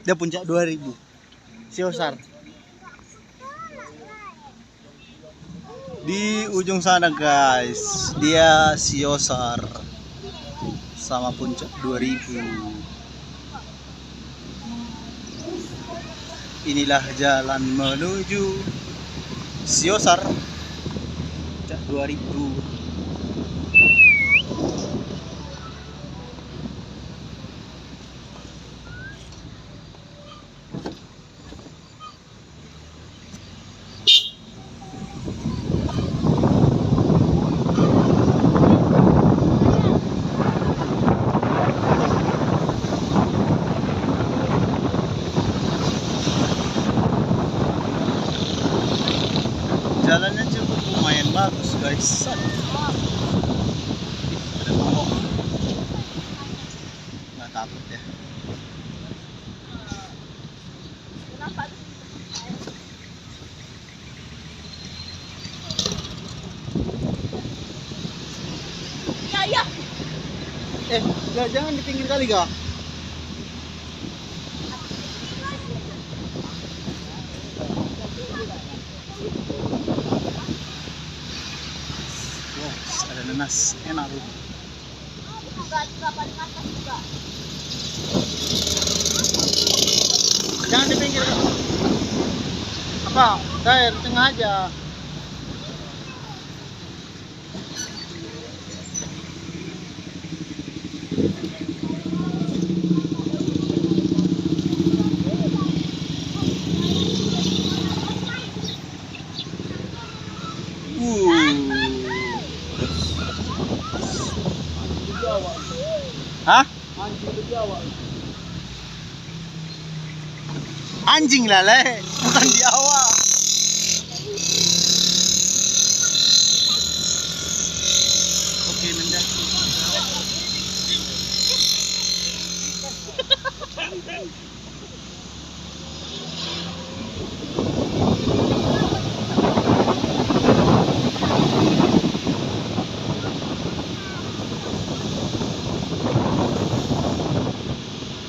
Dia puncak 2000. Siosar. Di ujung sana guys, dia Siosar sama puncak 2000. Inilah jalan menuju Siosar puncak 2000. Jalannya cukup lumayan bagus guys. Ada pohon. Nggak takut ya. Jangan di pinggir kali kak. Ada nanas, enak tuh. Jangan di pinggir. Apa? Saya di tengah aja. Hah? Anjing lah le, bukan di awal. Oke mendaki.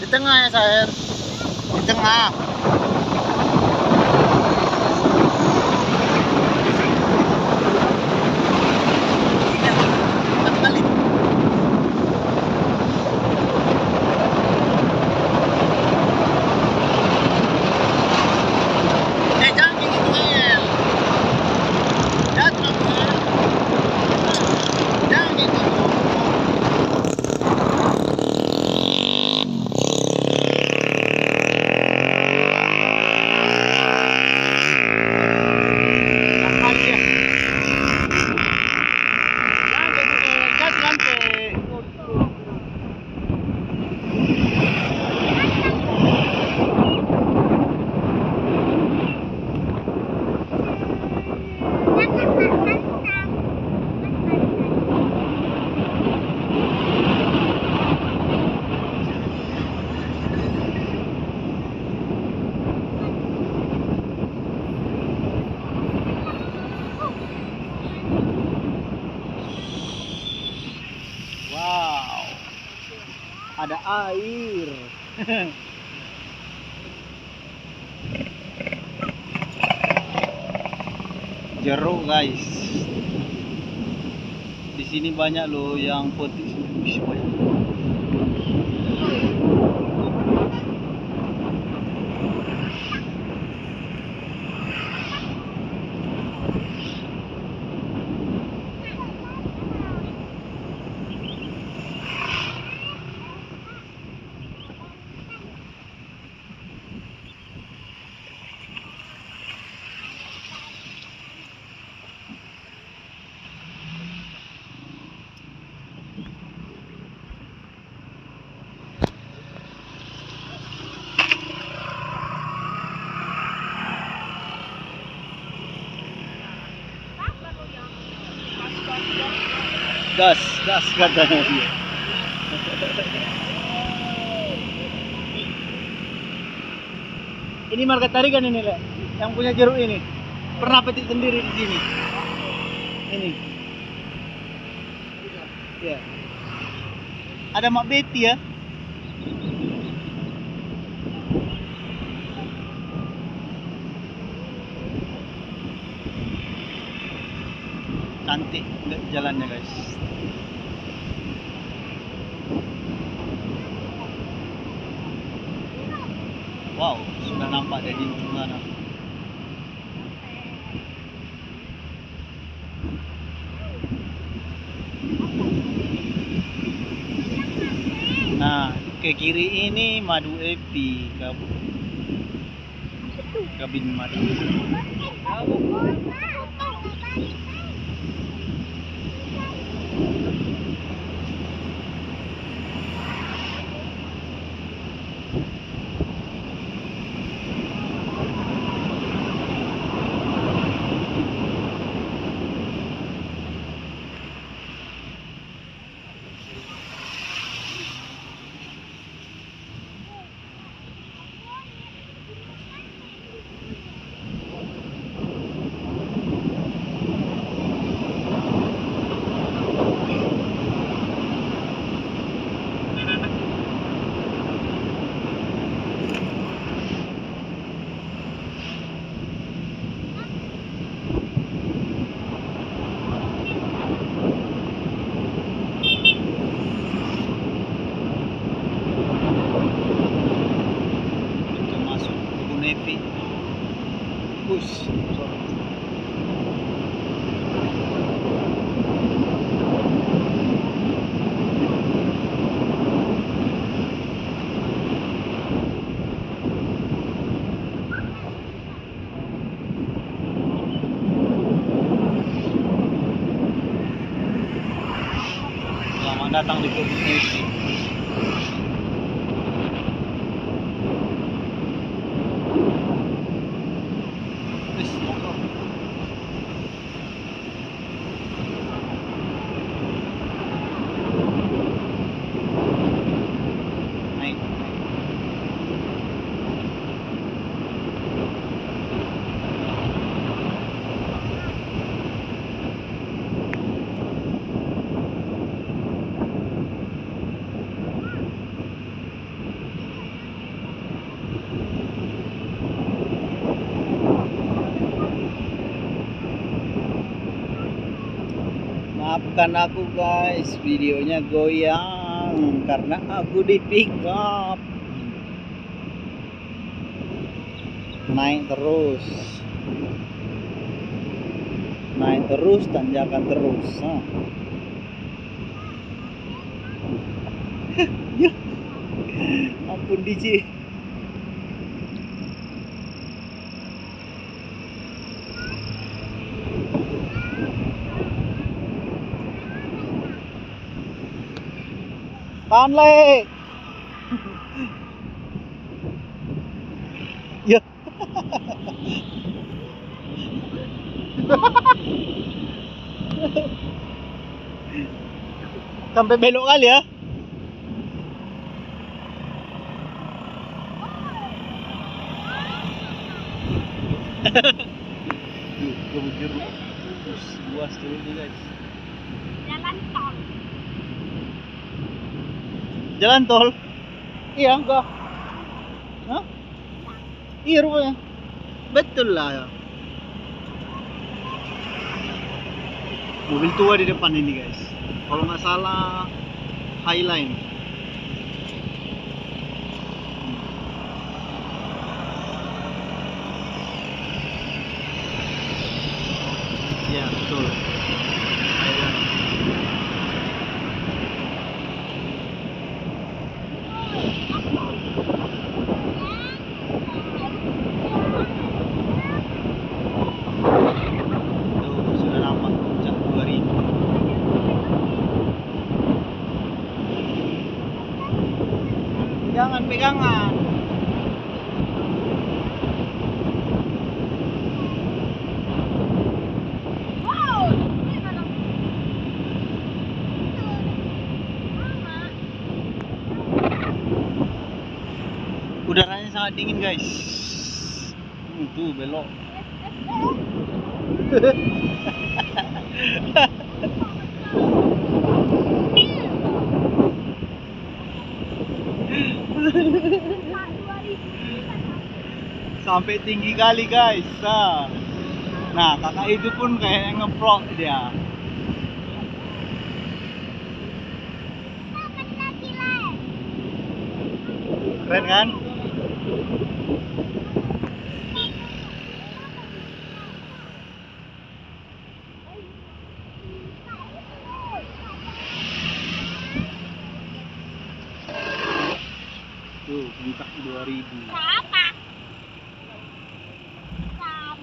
Di tengah ya Saher, di tengah. Wow, ada air. Jeruk guys. Di sini banyak loh yang petik. Gas katanya dia. Ini marga tarikan ini, Le. Yang punya jeruk ini. Pernah petik sendiri di sini. Ini. Ya. Ada Mak Betty ya. Cantik jalannya guys. Wow, sudah nampak dari ujung sana. Nah, ke kiri ini Madu Epi, kabin madu. Nevi. Push. Selamat datang di kebun Nevi. Maafkan aku guys, videonya goyang karena aku di pick up. Naik terus, tanjakan terus. Ya, ampun DJ. Tahan le. Ya. Sampai belok kali ya. Kebujur luas dulu nih guys. Jalan tol. Jalan tol? Iya enggak? Hah? Iya rupanya. Betul lah ya. Mobil tua di depan ini guys. Kalau nggak salah Highline. Ya betul. Highline. Tuh sudah nampak puncak 2000. Pegangan. Wow, ini mana? Udaranya sangat dingin guys. Tuh belok. Sampai tinggi kali guys. Nah kakak itu pun kayaknya ngeprok dia. Keren kan? Tuh, buka 2000. Berapa?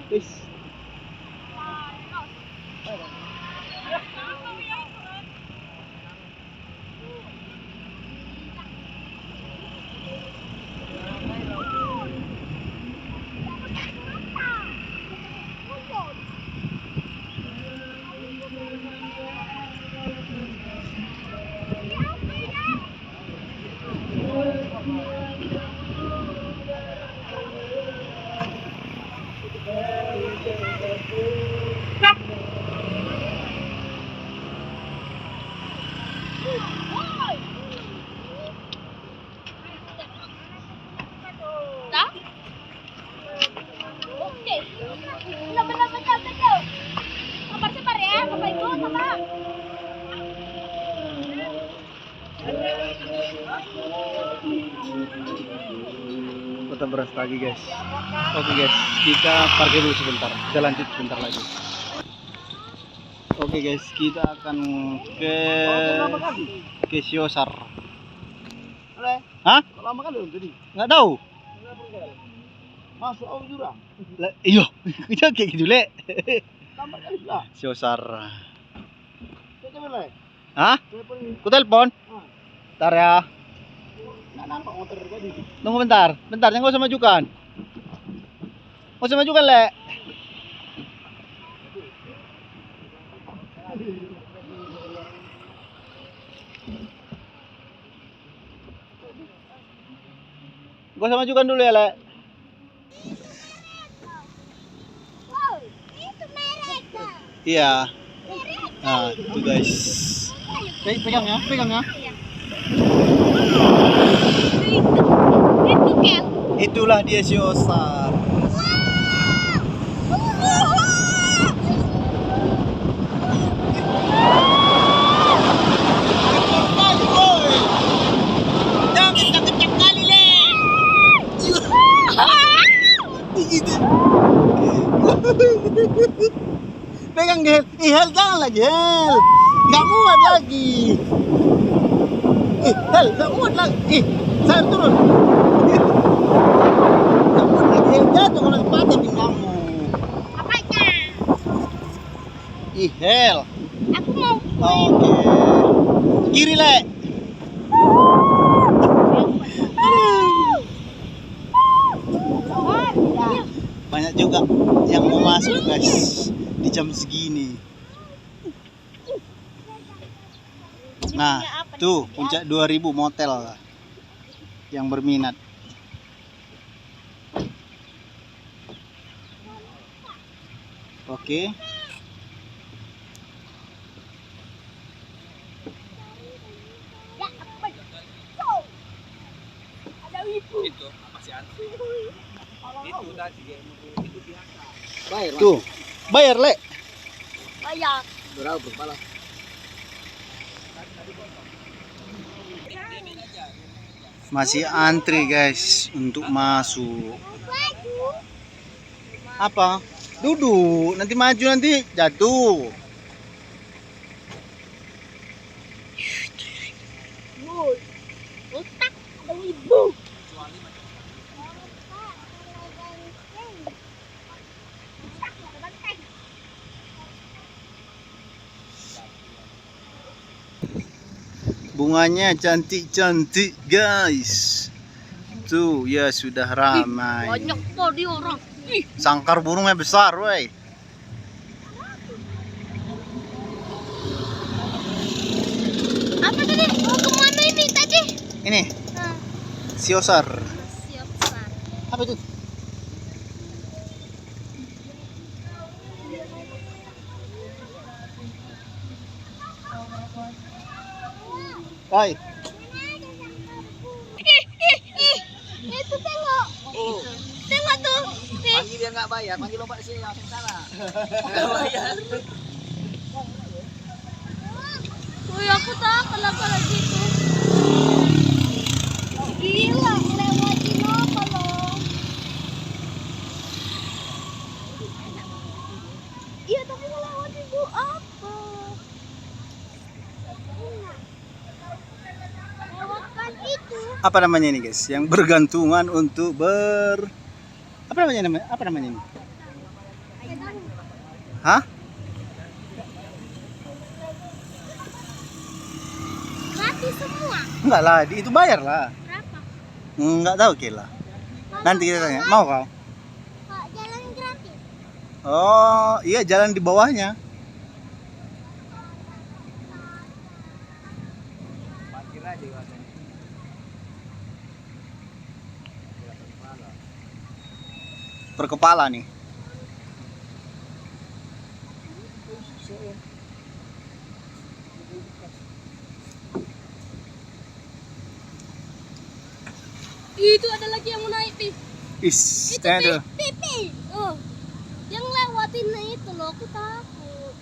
Wis. Dah? Okey. Benar-benar betul. Sabar ya, Bapak Ibu, sabar. Kota Beras lagi guys. Oke guys, kita parkir dulu sebentar. Kita lanjut sebentar lagi. Oke guys, kita akan ke Siosar. Hah? Lama kali tadi. Nggak tahu. Masuk au jurang. Iyo, kita kayak gitu le. Lama kali lah. Siosar. Coba lah. Hah? Telepon. Ku telepon. Bentar ya. Nggak nampak motor tadi. Tunggu bentar. Bentar, jangan usah majukan. Nggak usah majukan le. Gak usah majukan dulu ya, Le. Wow, itu mereka. Iya. Nah, itu guys. Pegang ya, pegang ya. Itu Ken. Itulah dia Siosar. Pegang Gel, Hel jangan lagi Hel, nggak muat lagi. Hel nggak muat lagi. Saya turun. Nggak muat lagi Hel, jatuh kalau sepatah pinggangmu. Apanya? Hel. Aku mau Oke. Kiri le. Banyak juga yang mau masuk guys di jam segini. Nah, tuh puncak 2000 motel yang berminat. Oke. ada ibu. Itu apa sih antri? Itu tadi itu biasa. Bayar. Tuh, bayar le. Bayar. Berapa kepala? Masih antri guys untuk masuk. Apa? Duduk, nanti maju nanti jatuh. Otak ada ibu. Bunganya cantik-cantik guys. Tuh ya sudah ramai. Banyak kok di orang. Sangkar burungnya besar, woi. Apa tadi? Mau kemana ini tadi? Ini Siosar. Siap, Sar. Apa itu? Hai. Itu tengok. Oh. Tengok tuh. Panggil dia nggak bayar, panggil lompat sini langsung sana. Nggak bayar. Wih, aku takut kalau gitu. Gila, lewat. Iya, tapi ngelewatin itu apa? Lewatkan itu. Apa namanya ini guys? Yang bergantungan untuk apa namanya? Apa namanya ini? Hah? Gratis semua. Enggak lah, itu bayar lah. Berapa? Enggak tahu kira. Nanti kita tanya. Mau kau? Kak, jalan gratis. Oh, iya jalan di bawahnya. Parkir aja katanya. Per kepala nih. Itu ada lagi yang mau naik, Pi. Is, Itu tuh. Pi. Yang lewatin itu loh, aku takut.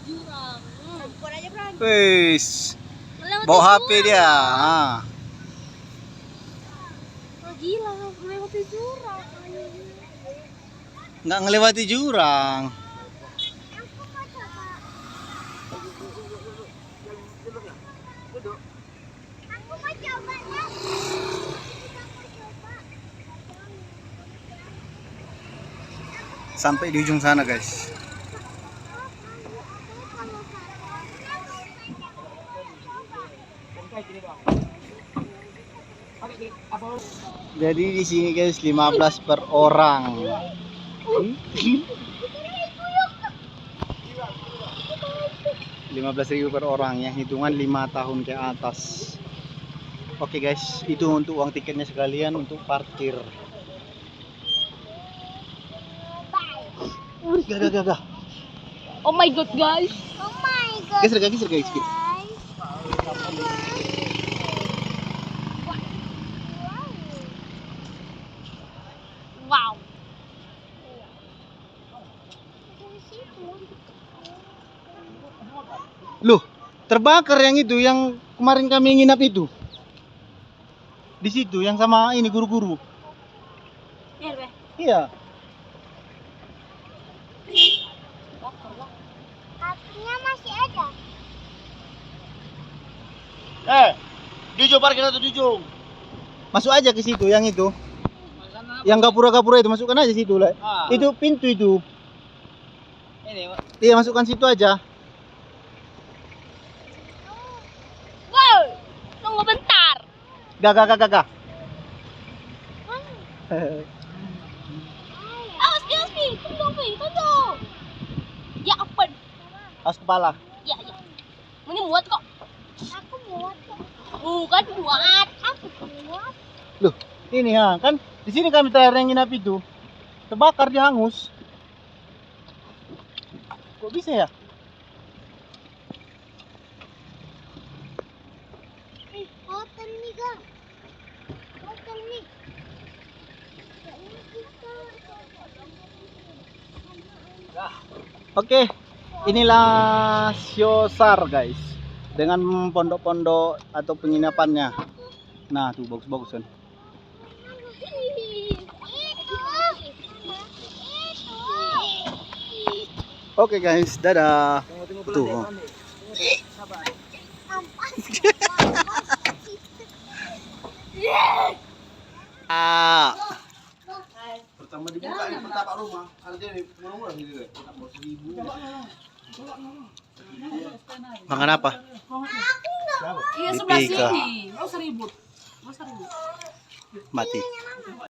Jurang. Bukan aja, Bran. Wis. Ngelewatin Bawa HP jurang. dia. Ah. Oh, gila, ngelewatin jurang. Enggak ngelewati jurang. Aku mau coba. Aku mau coba ya. Sampai di ujung sana, guys. Jadi di sini guys 15 per orang. 15.000 per orang ya, hitungan 5 tahun ke atas. Oke guys, itu untuk uang tiketnya sekalian untuk parkir. Gak. Oh my god, guys. Oh my god. Geser guys. Wow. Loh, terbakar yang itu yang kemarin kami nginap itu. Di situ yang sama ini guru-guru. Iya. Apinya masih ada. Dijung parkir atau dijung? Masuk aja ke situ yang itu. Yang gapura-gapura itu masukkan aja situ lah. Itu pintu itu. Ini, Iya, masukkan situ aja. Wow. Tunggu bentar. Gak. Excuse me. Tunggu. Ya ampun. Awas kepala. Ya. Ini muat kok. Aku muat kok. Bukan muat. Aku muat. Loh, ini ya kan di sini kami terakhir yang nginap itu. Terbakar dia hangus. Kok bisa ya? Hotel nih, Kak. Hotel nih. Oke, inilah Siosar guys, dengan pondok-pondok atau penginapannya. Nah tuh bagus-bagus kan. Oke guys, dadah. Tuh. Pertama dibuka ini pertama rumah, harganya murah-murah gitu deh. 1.000. Makan apa? Iya, sebelah Pipika. sini. Oh, 1.000. Mati.